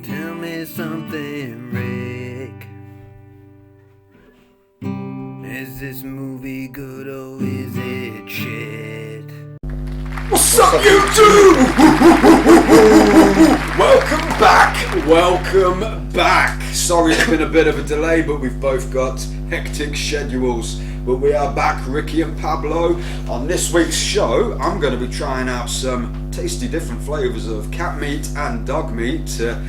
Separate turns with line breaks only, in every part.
Tell me something, Rick. Is this movie good or is it shit?
What's up, YouTube? Welcome back. Sorry it's been a bit of a delay, but we've both got hectic schedules. But we are back, Ricky and Pablo. On this week's show, I'm going to be trying out some tasty different flavours of cat meat and dog meat to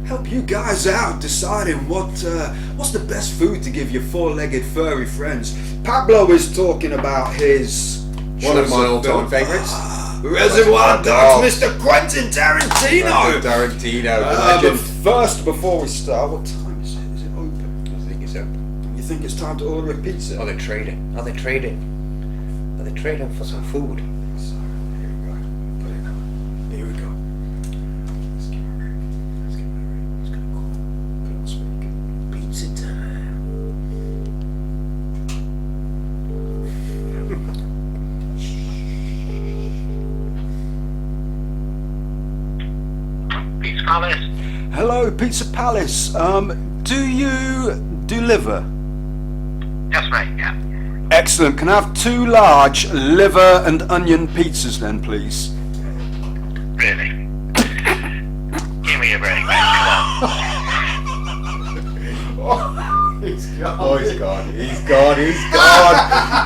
help you guys out deciding what's the best food to give your four-legged furry friends. Pablo is talking about his
one of my all-time favourites.
Reservoir Dogs, Mr. Quentin Tarantino.
Legend.
But first, before we start, what time is it? Is it open?
I think it's open.
You think it's time to order a pizza?
Are they trading? Are they trading for some food?
So, here we go. Put it on. Here we go. Let's get it ready. Let's get it call. Put it on speaker. Pizza time.
Pizza Palace.
Hello, Pizza Palace. Do you deliver?
Yes, mate, yeah.
Excellent. Can I have 2 large liver and onion pizzas then, please?
Really? Give me a break, mate. Come on.
He's gone.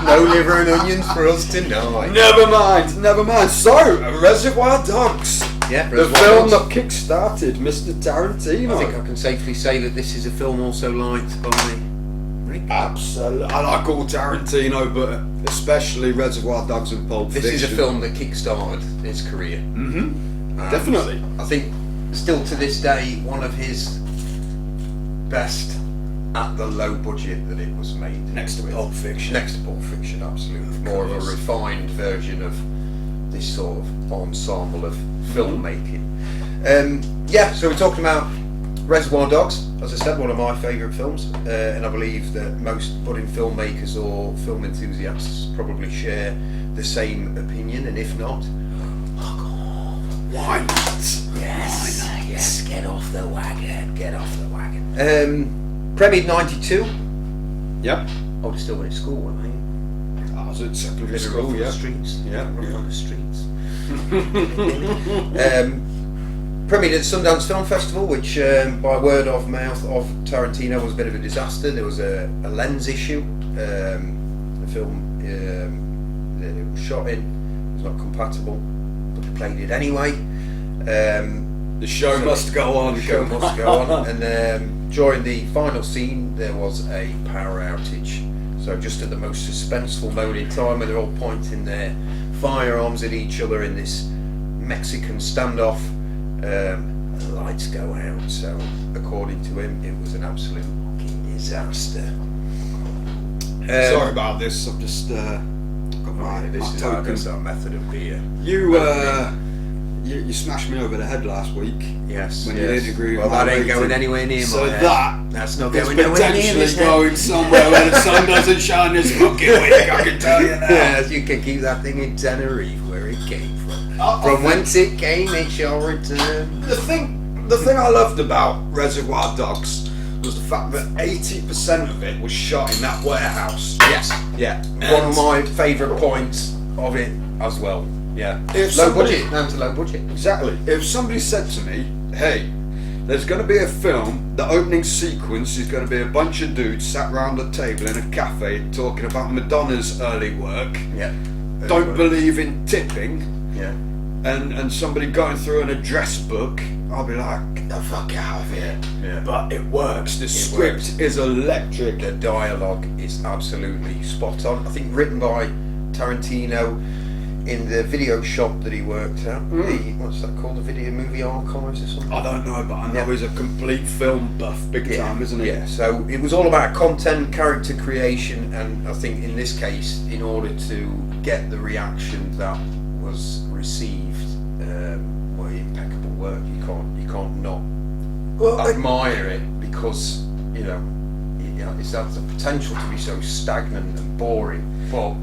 No liver and onions for us tonight.
Never mind. So, Reservoir Dogs.
Yeah,
The
Reservoir
film
Dogs.
that kick-started Mr. Tarantino.
I think I can safely say that this is a film also liked by Rick.
Absolutely. I like all Tarantino, but especially Reservoir Dogs and Pulp Fiction.
This is a film that kick-started his career.
Mm-hmm. Definitely.
I think still to this day one of his best at the low budget that it was made.
Next to Pulp Fiction.
Next to Pulp Fiction, absolutely. More of a refined version of this sort of ensemble of filmmaking. So we're talking about Reservoir Dogs, as I said, one of my favourite films, and I believe that most budding filmmakers or film enthusiasts probably share the same opinion, and if not,
Why not?
yes, get off the wagon. Premiered 92.
Yep.
I was still in school, wasn't I?
I was at secondary
Living
school,
rough on
yeah.
the streets.
Yeah.
Rough on the streets. Premiered at Sundance Film Festival, which by word of mouth of Tarantino was a bit of a disaster. There was a lens issue. The film that it was shot in was not compatible, but they played it anyway.
The show must go on.
The show must go on. And during the final scene, there was a power outage. So just at the most suspenseful moment in time, where they're all pointing their firearms at each other in this Mexican standoff, the lights go out. So according to him, it was an absolute fucking disaster.
Sorry about this. I've just got my
This is
token.
our method of beer.
You smashed me over the head last week.
Yes.
When you didn't agree with
well,
my
that ain't
rating.
going anywhere near
So
my head. That's not
it's
going nowhere near
potentially
this head.
going somewhere where the sun doesn't shine this fucking week. I can tell you now.
Yes, you can keep that thing in Tenerife, where it came from. From whence it came, it shall return.
The thing I loved about Reservoir Dogs was the fact that 80% of it was shot in that warehouse.
Yes. Yeah. One of my favourite points of it as well. Yeah.
If
Low
somebody-
budget. Down to low budget.
Exactly. If somebody said to me, hey, there's going to be a film, the opening sequence is going to be a bunch of dudes sat round a table in a cafe talking about Madonna's early work,
Yeah.
don't believe in tipping,
Yeah.
and somebody going through an address book, I'll be like, get the fuck out of here.
Yeah.
But it works. The script
works.
is electric.
The dialogue is absolutely spot on. I think written by Tarantino in the video shop that he worked at. What's that called? The Video Movie Archives or something?
I don't know, but I know
Yeah.
he's a complete film buff, big time, isn't he?
Yeah, so it was all about content, character creation, and I think in this case, in order to get the reaction that was received, impeccable work. You can't not admire it, because it has the potential to be so stagnant and boring, but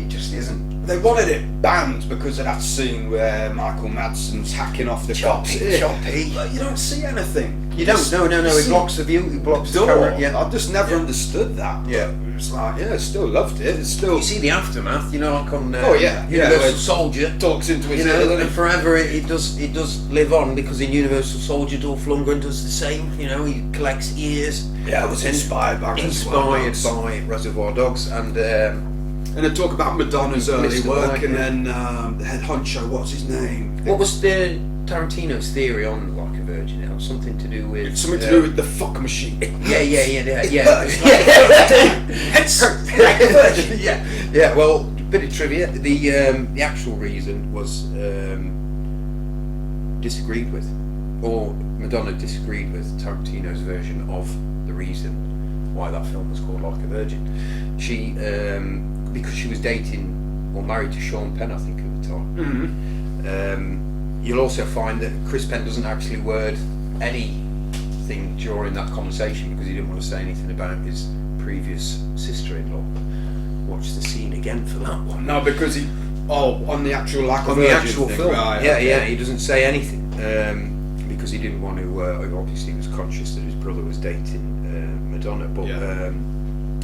it just isn't.
they wanted it banned because of that scene where Michael Madsen's hacking off the cops' ear.
Choppy.
But you don't see anything.
You don't. No. It blocks the view. It blocks the
Door.
camera. Yeah.
I just never understood that.
Yeah.
It was like, yeah, still loved it. It's still.
You see the aftermath. You know, like on
Where
Universal Soldier.
talks into his
You
ear,
know,
doesn't
and
it?
forever it does live on, because in Universal Soldier, Dolph Lundgren does the same. You know, he collects ears.
Yeah, it was inspired by
Reservoir Dogs, and
they talk about Madonna's early
Mr.
work,
White,
and
yeah.
then the head honcho, what's his name?
what was the Tarantino's theory on Like a Virgin? It had something to do with
Something to do with the fuck machine.
yeah. Yeah. Well, bit of trivia. The actual reason was disagreed with, or Madonna disagreed with Tarantino's version of the reason why that film was called Like a Virgin. She, because she was dating or married to Sean Penn, I think, at the time.
Mm-hmm.
You'll also find that Chris Penn doesn't actually word anything during that conversation because he didn't want to say anything about his previous sister-in-law. Watch the scene again for that one.
No, because he. Oh, on the actual Like a
On
Virgin
the actual
thing,
film,
right,
yeah,
okay.
yeah, he doesn't say anything because he didn't want to. Obviously, he was conscious that his brother was dating Madonna, but
Yeah.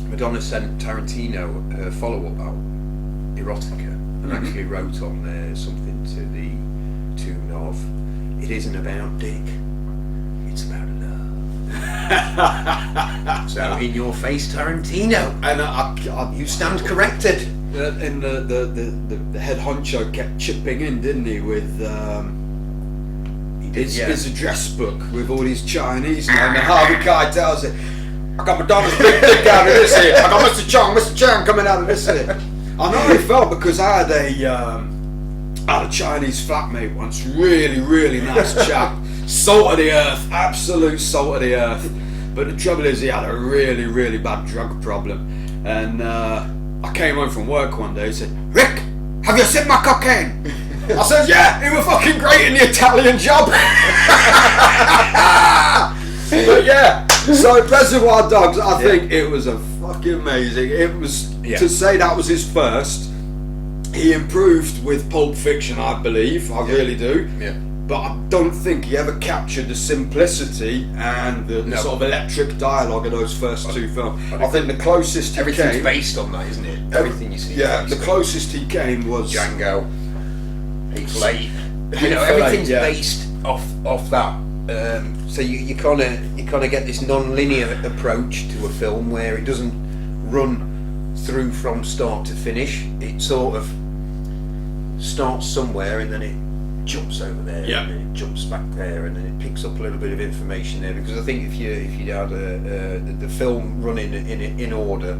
Madonna sent Tarantino her follow-up album, Erotica, and actually wrote on there something to the tune of "It isn't about dick, it's about love." So, in your face, Tarantino,
And I
you stand corrected.
and the head honcho kept chipping in, didn't he, with
He did,
his address book with all these Chinese names, and Harvey Keitel said, I got Madonna's big dick out of this here, I got Mr. Chang coming out of this here. I know he felt, because I had a Chinese flatmate once, really nice chap, salt of the earth, absolute salt of the earth, but the trouble is he had a really bad drug problem, and I came home from work one day. He said, Rick, have you seen my cocaine? I said, yeah, it was fucking great in the Italian Job. But yeah, so Reservoir Dogs, I think it was a fucking amazing. It was, to say that was his first, he improved with Pulp Fiction, I believe, I really do.
Yeah.
But I don't think he ever captured the simplicity and the sort of electric dialogue of those first two films. I think the closest he
Everything's
came...
based on that, isn't it? Everything you see.
Yeah,
is
the
based
closest he came was...
Django, Hateful Eight. You know,
Hateful
everything's
Eight, yeah.
based off that. So you kind of get this non-linear approach to a film where it doesn't run through from start to finish. It sort of starts somewhere and then it jumps over there,
Yeah.
and then it jumps back there, and then it picks up a little bit of information there. Because I think if you had the film running in order,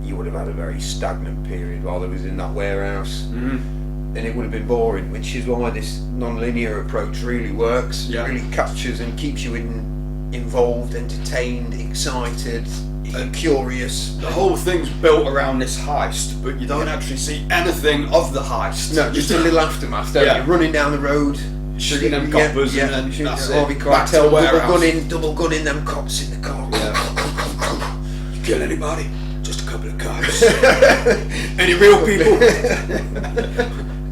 you would have had a very stagnant period while it was in that warehouse, and it would have been boring. Which is why this non-linear approach really works.
Yeah.
It really captures and keeps you involved, entertained, excited, curious.
The whole thing's built around this heist, but you don't actually see anything of the heist.
No, just a little aftermath, don't
Yeah.
you? Running down the road,
Shooting them coppers, and then
shooting
that's
Harvey
it. Back to the
Keitel,
warehouse.
double gunning them cops in the car.
You kill anybody? Just a couple of cops. Any real people?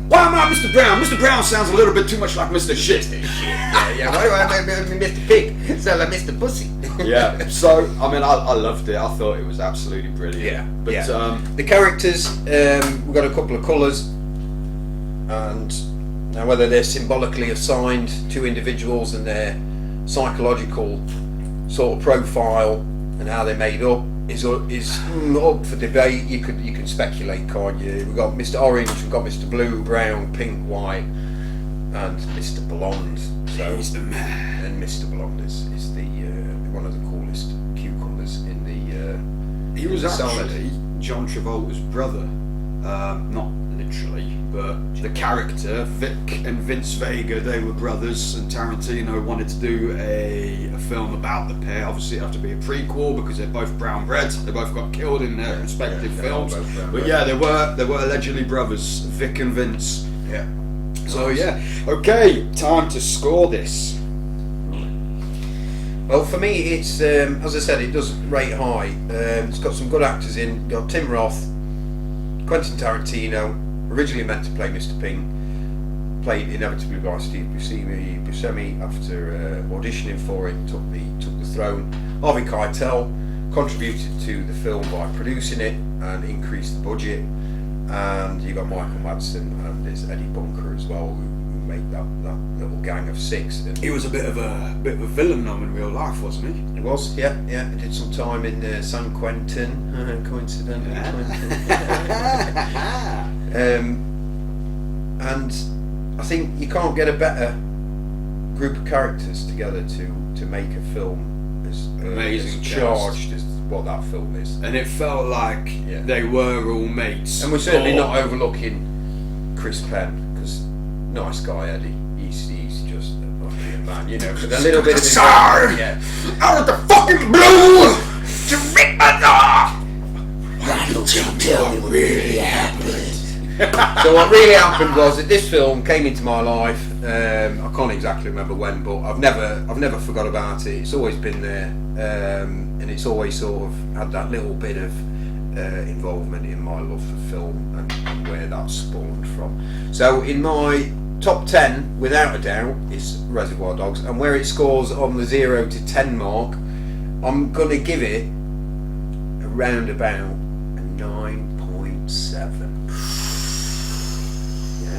Why am I Mr. Brown? Mr. Brown sounds a little bit too much like Mr. Shit.
Yeah. Why do I Mr. Pig? Sound like Mr. Pussy.
Yeah. So I mean, I loved it. I thought it was absolutely brilliant.
Yeah.
But
The characters, we've got a couple of colours, and now whether they're symbolically assigned to individuals and their psychological sort of profile and how they're made up is up for debate. You can speculate, can't you? We've got Mr. Orange, we've got Mr. Blue, Brown, Pink, White, and Mr. Blonde. So
he's the man.
And Mr. Blonde is the one of the coolest cucumbers in the.
He was
in the salad.
actually John Travolta's brother, not literally, but the character Vic and Vince Vega, they were brothers, and Tarantino wanted to do a film about the pair. Obviously, it had to be a prequel because they're both brown bread. They both got killed in their respective films. But yeah, they were allegedly brothers, Vic and Vince.
Yeah.
So yeah, okay, time to score this.
Well, for me, it's as I said, it does rate high. It's got some good actors in. You've got Tim Roth, Quentin Tarantino, originally meant to play Mr. Ping, played inevitably by Steve Buscemi after auditioning for it, took the throne. Harvey Keitel contributed to the film by producing it and increased the budget. And you got Michael Madsen and there's Eddie Bunker as well, who made that little gang of 6. And
He was a bit of a villain now in real life, wasn't he?
he was, yeah. He did some time in San Quentin, coincidentally. And I think you can't get a better group of characters together to make a film as
Amazing
charged as what that film is.
And it felt like they were all mates.
And we're certainly not overlooking Chris Penn, because nice guy Eddie. He's just a fucking man, you know. With a little bit of
out of the fucking blue to rip us off.
Tell me what really happened.
So what really happened was that this film came into my life. I can't exactly remember when, but I've never forgot about it. It's always been there, and it's always sort of had that little bit of involvement in my love for film and where that spawned from. So in my top 10, without a doubt, is Reservoir Dogs, and where it scores on the 0 to 10 mark, I'm gonna give it around about a 9.7.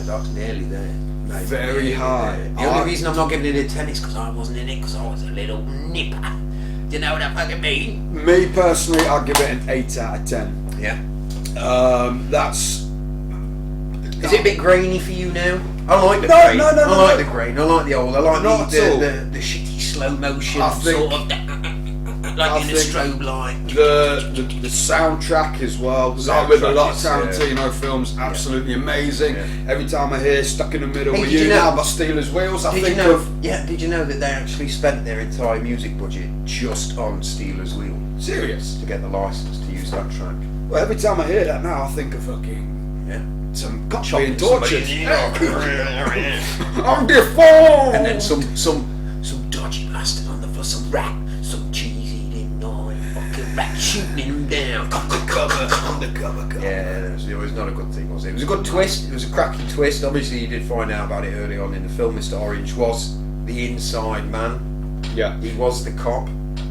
That's nearly there. No,
Very
nearly
high.
there. The only reason I'm not giving it a 10 is because I wasn't in it, because I was a little nipper. Do you know what I fucking mean?
Me personally, I'll give it an 8 out of 10.
Yeah.
That's.
Is it a bit grainy for you now? I like the
No,
grain.
no,
I like
no.
the grain. I like the old. I like
Not at all.
the shitty slow motion
I think-
sort of like
I
in a
think
strobe light.
The soundtrack as well, like with a lot of Tarantino films, absolutely amazing.
Yeah.
Every time I hear "Stuck in the Middle"
Hey,
with
did
you
you know-
now by Steelers Wheels, I
Did
think
you know?
of
Did you know that they actually spent their entire music budget just on Steelers Wheel
serious.
to get the license to use that track?
Well, every time I hear that now, I think of fucking
Yeah.
some cops
Chopping
being tortured.
somebody.
On the phone.
And then some dodgy bastard on the some rat, some cheese eating knife, fucking rat shooting him down.
Undercover.
Yeah, it was not a good thing, was it? It was a good twist. It was a cracking twist. Obviously, you did find out about it early on in the film. Mr. Orange was the inside man.
Yeah.
He was the cop.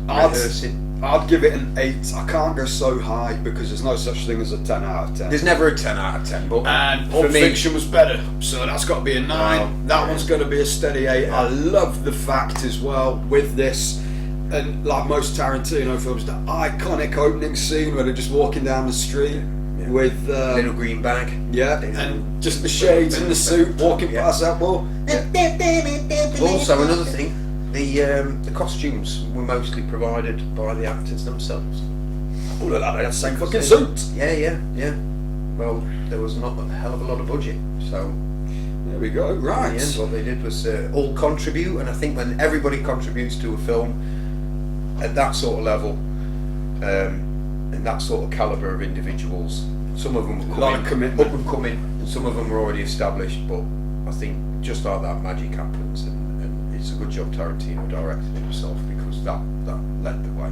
I'd-
Rehearsing.
I'd give it an 8. I can't go so high because there's no such thing as a 10 out of 10.
There's never a 10 out of 10, but
And
for
Pulp
me,
Fiction was better, so that's got to be a 9.
Oh,
that
yeah.
one's going to be a steady 8.
Yeah.
I love the fact as well with this, and like most Tarantino films, the iconic opening scene where they're just walking down the street
Yeah.
with
little green bag.
and just the shades in the suit walking
Yeah.
past that wall.
Also, another thing, the costumes were mostly provided by the actors themselves.
Oh, they had the same fucking suit.
Yeah. Well, there was not a hell of a lot of budget, so
There we go.
in
Right.
the end, what they did was all contribute, and I think when everybody contributes to a film at that sort of level, and that sort of calibre of individuals, some of them were
Lot of commitment.
up and coming, and some of them were already established, but I think just like that magic happens, and it's a good job Tarantino directed it himself, because that led the way.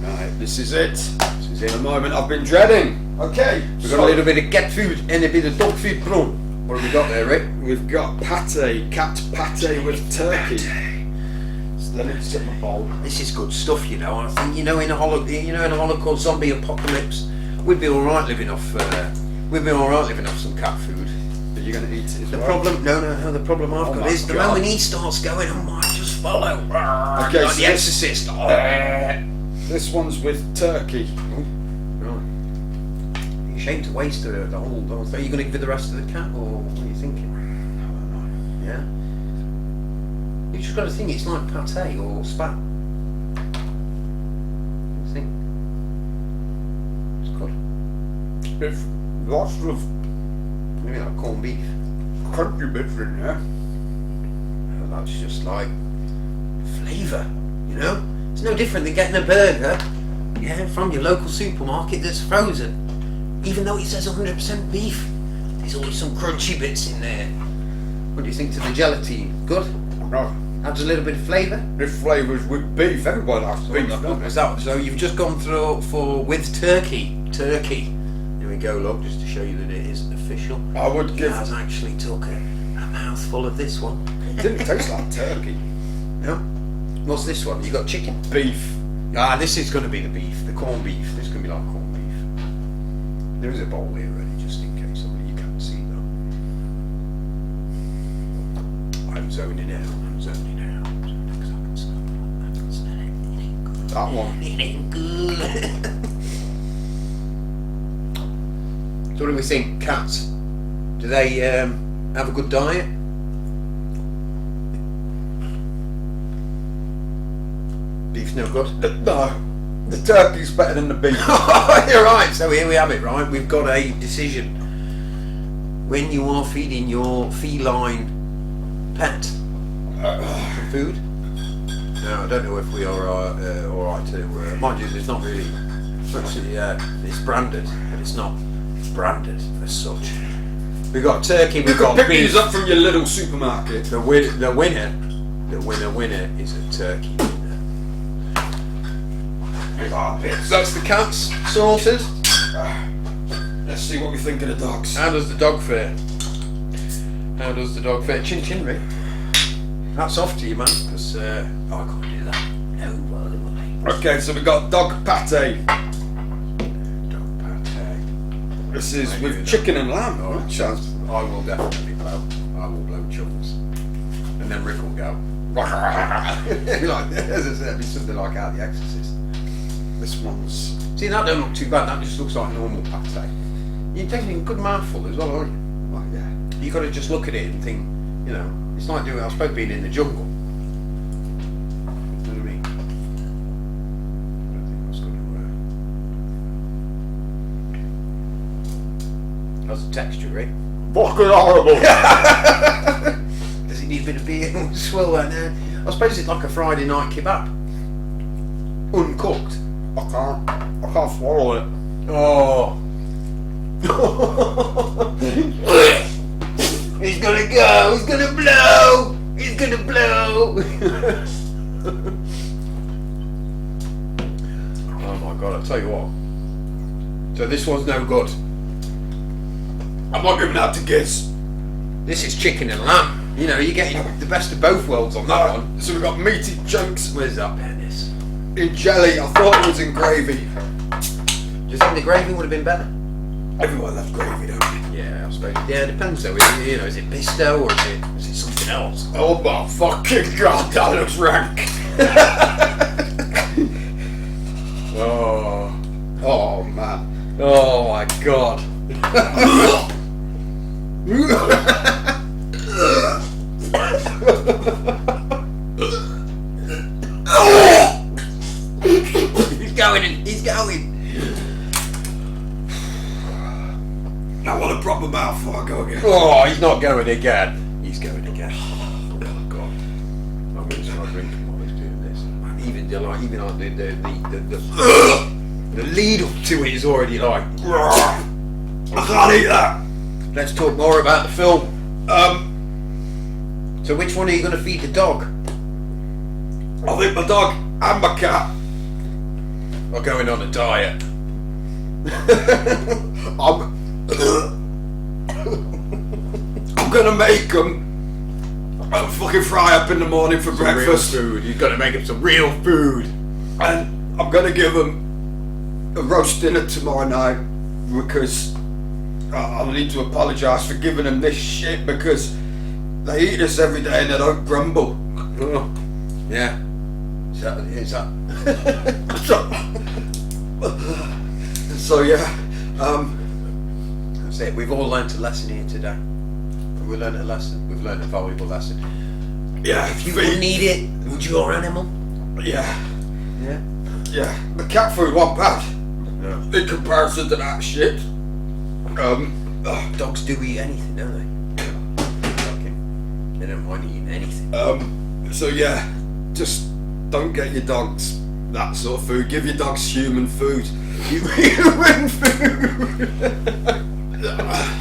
Right. This is it.
This is
The
it.
moment I've been dreading. Okay.
We've got a little bit of cat food and a bit of dog food thrown. What have we got there, Rick?
We've got pate, cat pate with turkey. So let me just get my bowl.
This is good stuff, you know. I think in a Holocaust zombie apocalypse, we'd be all right living off. Some cat food.
Are you going to eat it as
The
well?
problem, no. The problem I've
Oh
got
my
is the
God.
moment he starts going, I might just follow.
Okay,
Like
so
the Exorcist.
This one's with turkey.
Right. You're ashamed to waste the whole thing. Are you going to give it the rest of the cat, or what are you thinking? Yeah. You just got to think it's like pate or spat. What do you think? It's good.
With lots of
Maybe like corned beef.
crunchy bits in there.
And that's just like flavour, you know? It's no different than getting a burger, from your local supermarket that's frozen. Even though it says 100% beef, there's always some crunchy bits in there. What do you think to the gelatine? Good?
No,
Adds a little bit of flavour?
this flavours with beef. Everybody likes beef, don't
Is that, so you've just gone through with turkey. Turkey. You we go, look, just to show you that it isn't official.
I would
He
give.
has actually took a mouthful of this one.
It didn't taste like turkey.
No? What's this one? You got chicken?
Beef.
Ah, this is going to be the beef, the corned beef. This is going to be like corned beef. There is a bowl here ready, just in case you can't see that. I'm zoning out. Because I can smell it.
That one.
It ain't good. So what do we think? Cats? Do they have a good diet? Beef's no good.
No, the turkey's better than the beef.
You're right. So here we have it. Right, we've got a decision. When you are feeding your feline pet food. Now I don't know if we are all right to. Mind you, there's not really. Actually, it's branded, but it's not branded as such. We've got turkey. We've got
Pick
beef.
these up from your little supermarket.
The winner is a turkey. So that's the cats sorted.
Let's see what we think of the dogs.
How does the dog fare? Chin chin, Rick. That's off to you, man. Because I can't do that. No, well,
Okay, so we got dog pate.
dog pate.
This is
I do
with
that.
chicken and lamb.
Oh,
Sounds.
I will definitely blow. I will blow chunks, and then Rick will go. Like, as I said, it'd be something like out The Exorcist.
This one's.
See, that don't look too bad. That just looks like normal pate. You're taking a good mouthful as well, aren't you?
Well, yeah.
You got to just look at it and think, you know, it's like doing. I suppose being in the jungle. You know what I mean? I don't think that's going to work. How's the texture, Rick?
Fucking horrible.
Does it need a bit of beer and swill that now? I suppose it's like a Friday night kebab. Uncooked.
I can't swallow it.
Oh. He's gonna go. He's gonna blow. He's gonna blow. Oh my god! I'll tell you what. So this one's no good.
I'm not giving that to kids.
This is chicken and lamb. You know, you're getting the best of both worlds on that one.
So we've got meaty chunks
Where's that penis?
in jelly. I thought it was in gravy.
Do you think the gravy would have been better?
Everyone loves gravy, don't they?
Yeah, I suppose. Yeah, it depends though. You know, is it pesto or is it something else?
Oh my fucking god, that looks rank.
Oh.
Oh man.
Oh my god. He's going.
I want a proper mouthful. I go again.
Oh, he's not going again. He's going again. Oh god. I'm going to start drinking while he's doing this. Even the lead up to it is already like.
I can't eat that.
Let's talk more about the film. So which one are you going to feed the dog?
I think my dog and my cat.
Are going on a diet.
I'm gonna make them fucking fry up in the morning for breakfast,
Real food. You've got to make him some real food.
and I'm gonna give them a roast dinner tomorrow night because I need to apologise for giving them this shit because they eat this every day and they don't grumble.
Oh. Yeah. Is that?
So yeah,
That's it. We've all learnt a lesson here today. We learned a lesson. We've learned a valuable lesson.
yeah,
If you wouldn't eat it, would your animal?
yeah,
Yeah.
yeah. The cat food wasn't bad
No.
in comparison to that shit.
Dogs do eat anything, don't they? Okay. They don't mind eating anything.
So yeah, just don't get your dogs that sort of food. Give your dogs human food.
Human food.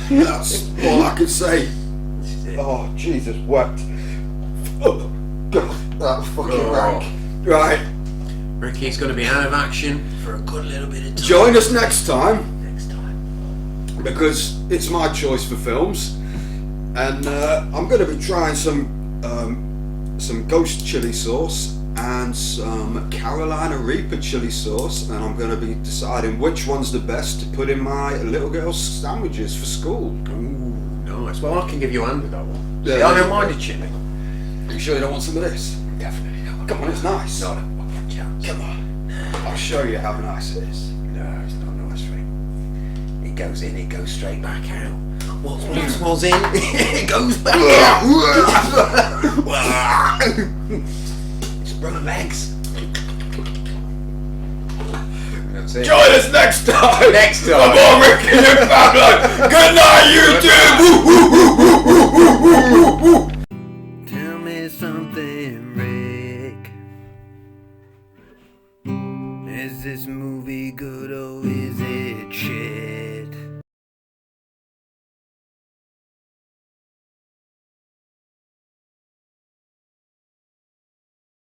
That's all I can say.
This is it.
Oh, Jesus wept. Oh, God, that's fucking
Oh.
rank. Right,
Ricky's going to be out of action for a good little bit of time.
join us next time.
Next time.
because it's my choice for films, and I'm going to be trying some ghost chili sauce and some Carolina Reaper chili sauce, and I'm going to be deciding which one's the best to put in my little girl's sandwiches for school.
Ooh, nice. Well, I can give you a hand with that one.
Yeah,
See, I don't mind the chili.
Are you sure you don't want some of this?
Definitely not.
Come on, it's nice.
Not a fucking chance.
Come on, I'll show you how nice it is.
No, it's not nice for him. It goes in, it goes straight back out. Once in, it goes back out. Sprung legs. That's it.
Join us next time.
Next time.
For more Ricky and Pablo. Good night, YouTube.
Tell me something, Rick. Is this movie good or is it shit?